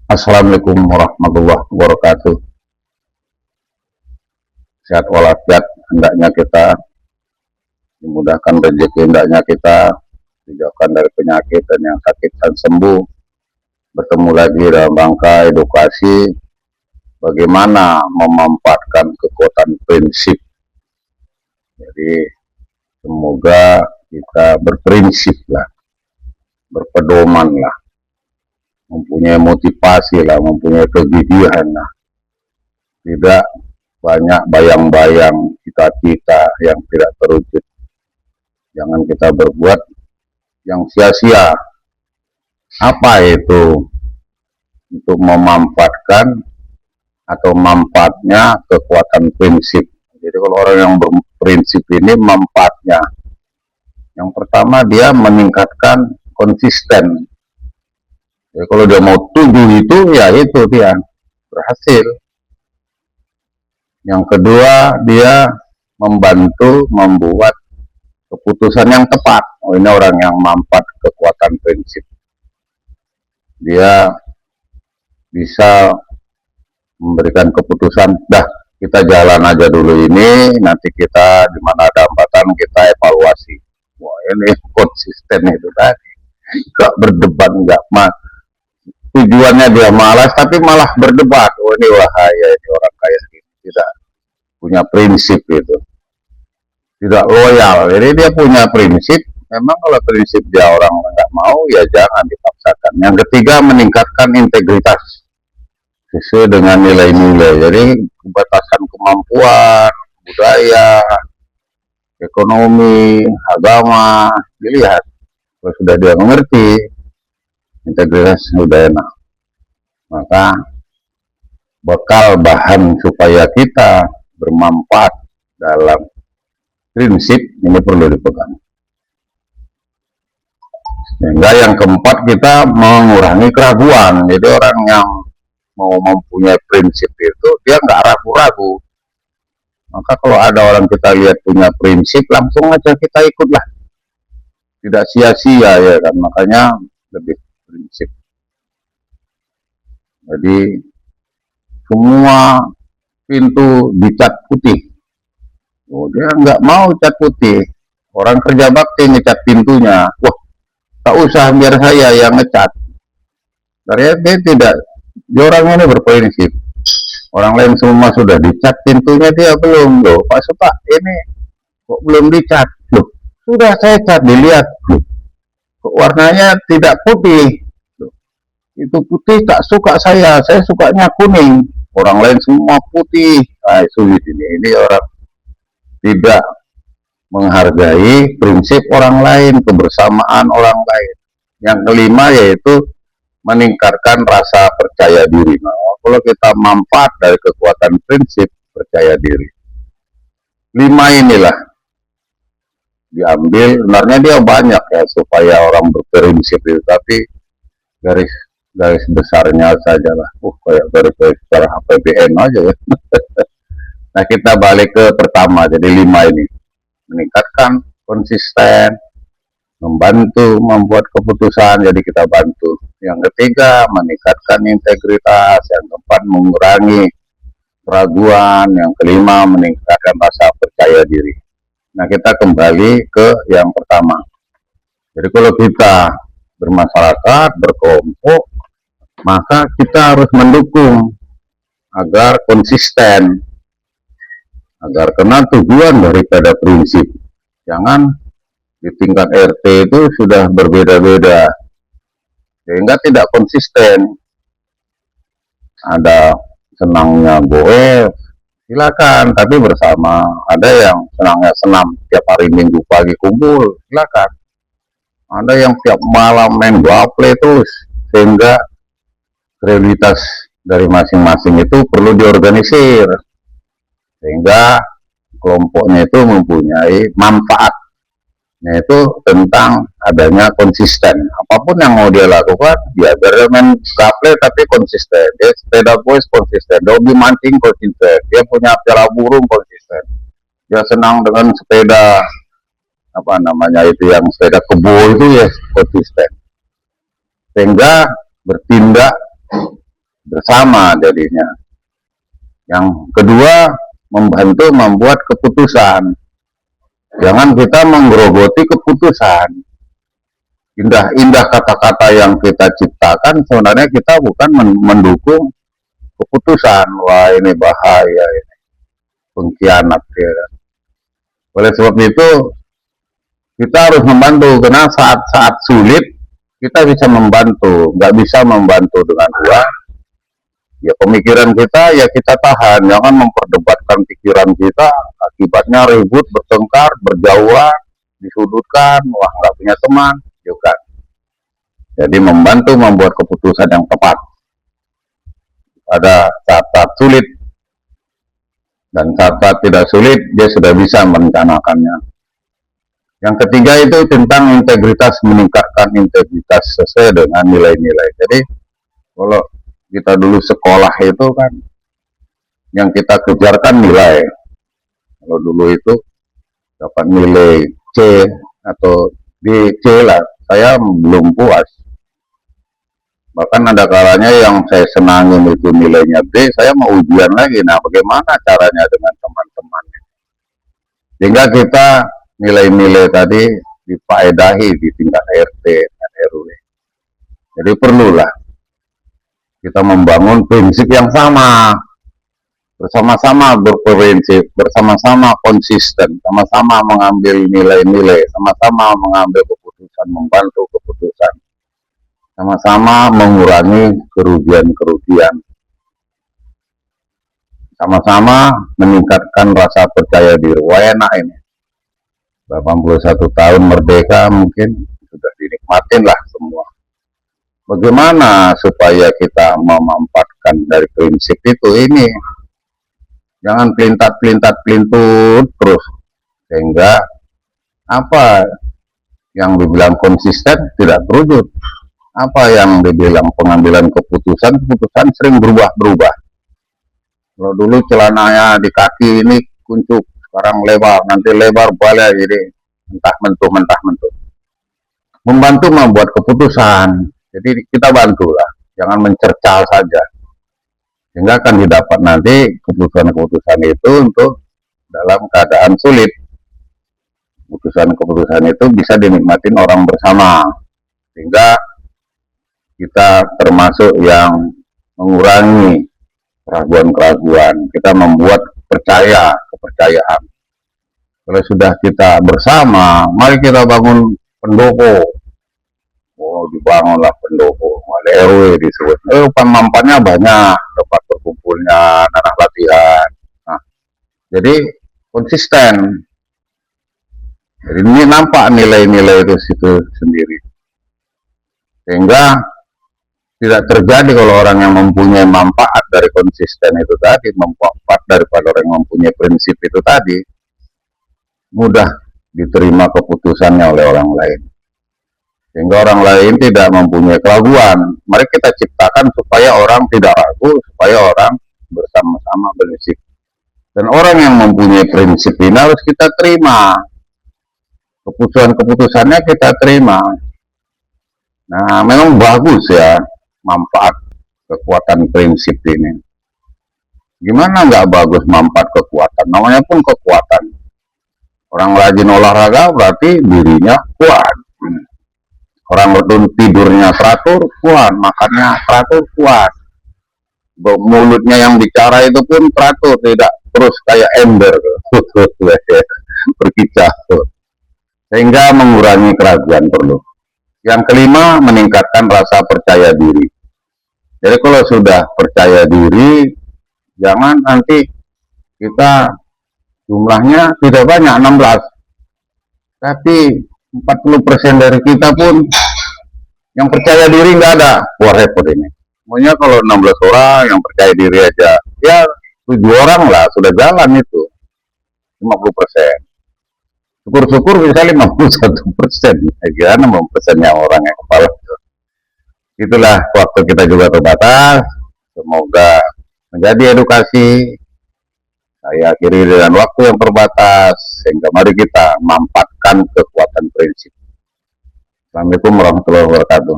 Assalamualaikum warahmatullahi wabarakatuh. Sehat walafiat hendaknya kita, dimudahkan rezeki hendaknya kita, dijauhkan dari penyakit dan yang sakit dan sembuh. Bertemu lagi dalam rangka edukasi bagaimana memanfaatkan kekuatan prinsip. Jadi semoga kita berprinsip lah, berpedoman lah, mempunyai motivasi lah, mempunyai kegigihan lah. Tidak banyak bayang-bayang cita-cita yang tidak terwujud. Jangan kita berbuat yang sia-sia. Apa itu? Untuk memanfaatkan atau manfaatnya kekuatan prinsip. Jadi kalau orang yang berprinsip ini manfaatnya. Yang pertama dia meningkatkan konsisten. Jadi kalau dia mau tuju itu, ya itu dia berhasil. Yang kedua, dia membantu membuat keputusan yang tepat. Oh, ini orang yang manfaat kekuatan prinsip. Dia bisa memberikan keputusan, dah kita jalan aja dulu ini, nanti kita di mana ada hambatan kita evaluasi. Wah, ini konsisten itu tadi. Gak berdebat, enggak tujuannya dia malas, tapi malah berdebat. Oh, ini wahaya, ini orang kayak gini. Tidak punya prinsip itu, tidak loyal. Jadi dia punya prinsip. Memang kalau prinsip dia orang nggak mau, ya jangan dipaksakan. Yang ketiga, meningkatkan integritas sesuai dengan nilai-nilai. Jadi batasan kemampuan, budaya, ekonomi, agama dilihat. Kalau sudah dia mengerti, integritas sudah enak, maka bekal bahan supaya kita bermanfaat dalam prinsip ini perlu dipegang. Sehingga yang keempat, kita mengurangi keraguan. Jadi orang yang mau mempunyai prinsip itu dia nggak ragu-ragu. Maka kalau ada orang kita lihat punya prinsip, langsung aja kita ikutlah. Tidak sia-sia ya kan, makanya lebih prinsip. Jadi semua pintu dicat putih. Oh, dia nggak mau cat putih. Orang kerja bakti ngecat pintunya. Wah, tak usah, biar saya yang ngecat. Karena dia tidak, dia orang ini berprinsip. Orang lain semua sudah dicat pintunya, dia belum. Loh, Pak Supa, ini kok belum dicat? Loh, sudah saya cat, dilihat. Loh, kok warnanya tidak putih? Loh, itu putih tak suka saya sukanya kuning. Orang lain semua putih. Nah, sulit ini orang tidak menghargai prinsip orang lain, kebersamaan orang lain. Yang kelima yaitu meningkatkan rasa percaya diri. Nah, kalau kita manfaat dari kekuatan prinsip, percaya diri. 5 inilah diambil, sebenarnya dia banyak ya supaya orang berprinsip itu, tapi garis besarnya saja lah. Kayak garis besar APBN aja ya. Nah, kita balik ke pertama, jadi 5 ini. Meningkatkan konsisten, membantu membuat keputusan, jadi kita bantu. Yang ketiga, meningkatkan integritas. Yang keempat, mengurangi keraguan. Yang kelima, meningkatkan rasa percaya diri. Nah, kita kembali ke yang pertama. Jadi kalau kita bermasyarakat, berkelompok, maka kita harus mendukung agar konsisten, agar kena tujuan daripada prinsip. Jangan di tingkat RT itu sudah berbeda-beda, sehingga tidak konsisten. Ada senangnya goes, silakan, tapi bersama. Ada yang senangnya senam tiap hari Minggu pagi kumpul, silakan. Ada yang tiap malam main gaple terus, sehingga prioritas dari masing-masing itu perlu diorganisir, sehingga kelompoknya itu mempunyai manfaat. Yaitu tentang adanya konsisten. Apapun yang mau dia lakukan, dia bermain gaple tapi konsisten. Dia sepeda boys konsisten, dia hobi mancing konsisten, dia punya piara burung konsisten, dia senang dengan sepeda apa namanya itu, yang sepeda kebo itu ya konsisten. Sehingga bertindak bersama jadinya. Yang kedua, membantu membuat keputusan. Jangan kita menggerogoti keputusan. Indah-indah kata-kata yang kita ciptakan, sebenarnya kita bukan mendukung keputusan. Wah, ini bahaya, ini pengkhianat. Ya. Oleh sebab itu, kita harus membantu, karena saat-saat sulit, kita bisa membantu. Nggak bisa membantu dengan uang. Ya pemikiran kita, ya kita tahan. Jangan memperdebatkan pikiran kita, akibatnya ribut, bertengkar, berjauhan, disudutkan, wah nggak punya teman, juga. Jadi membantu membuat keputusan yang tepat pada saat-saat sulit, dan saat-saat tidak sulit dia sudah bisa merencanakannya. Yang ketiga itu tentang integritas, meningkatkan integritas sesuai dengan nilai-nilai. Jadi kalau kita dulu sekolah itu kan yang kita kejarkan nilai. Kalau dulu itu dapat nilai C atau D, C lah, saya belum puas. Bahkan ada kalanya yang saya senangin itu nilainya D, saya mau ujian lagi. Nah, bagaimana caranya dengan teman-teman? Sehingga kita nilai-nilai tadi difaedahi di tingkat RT dan RW. Jadi perlulah kita membangun prinsip yang sama, bersama-sama berprinsip, bersama-sama konsisten, sama-sama mengambil nilai-nilai, sama-sama mengambil keputusan, membantu keputusan, sama-sama mengurangi kerugian-kerugian, sama-sama meningkatkan rasa percaya diri. Wah, enak ini. 81 tahun merdeka mungkin sudah dinikmatin lah semua. Bagaimana supaya kita memanfaatkan dari prinsip itu ini? Jangan pelintat-pelintut terus. Sehingga apa yang dibilang konsisten tidak terwujud. Apa yang dibilang pengambilan keputusan sering berubah-berubah. Kalau dulu celananya di kaki ini kuncup, sekarang lebar, nanti lebar balik, jadi mentah mentuh. Membantu membuat keputusan, jadi kita bantulah, jangan mencerca saja, sehingga akan didapat nanti keputusan-keputusan itu untuk dalam keadaan sulit. Keputusan-keputusan itu bisa dinikmatin orang bersama, sehingga kita termasuk yang mengurangi keraguan-keraguan, kita membuat kepercayaan. Kalau sudah kita bersama, mari kita bangun pendopo. Oh, dibangunlah pendopo, ada RW disebut. Manfaatnya banyak, tempat berkumpulnya, tanah latihan. Nah, jadi konsisten. Jadi ini nampak nilai-nilai itu situ sendiri. Sehingga tidak terjadi kalau orang yang mempunyai manfaat dari konsisten itu tadi, manfaat daripada orang yang mempunyai prinsip itu tadi, mudah diterima keputusannya oleh orang lain. Sehingga orang lain tidak mempunyai keraguan. Mari kita ciptakan supaya orang tidak ragu, supaya orang bersama-sama prinsip. Dan orang yang mempunyai prinsip ini harus kita terima. Keputusan-keputusannya kita terima. Nah, memang bagus ya manfaat kekuatan prinsip ini. Gimana nggak bagus manfaat kekuatan? Namanya pun kekuatan. Orang rajin olahraga berarti dirinya kuat. Orang tidurnya teratur, kuat. Makannya teratur, kuat. Mulutnya yang bicara itu pun teratur, tidak terus kayak ember. Berkicau. Sehingga mengurangi keraguan perlu. Yang kelima, meningkatkan rasa percaya diri. Jadi kalau sudah percaya diri, jangan nanti kita jumlahnya tidak banyak, 16. Tapi 40% dari kita pun yang percaya diri nggak ada. Wah, repot ini. Pokoknya kalau 16 orang yang percaya diri aja, ya 7 orang lah sudah jalan itu. 50%. Syukur-syukur bisa 51%. Gimana 50%-nya orang yang kepala. Itulah waktu kita juga terbatas. Semoga menjadi edukasi. Saya akhiri dengan waktu yang terbatas. Sehingga mari kita manfaatkan kekuatan prinsip. Assalamualaikum warahmatullahi wabarakatuh.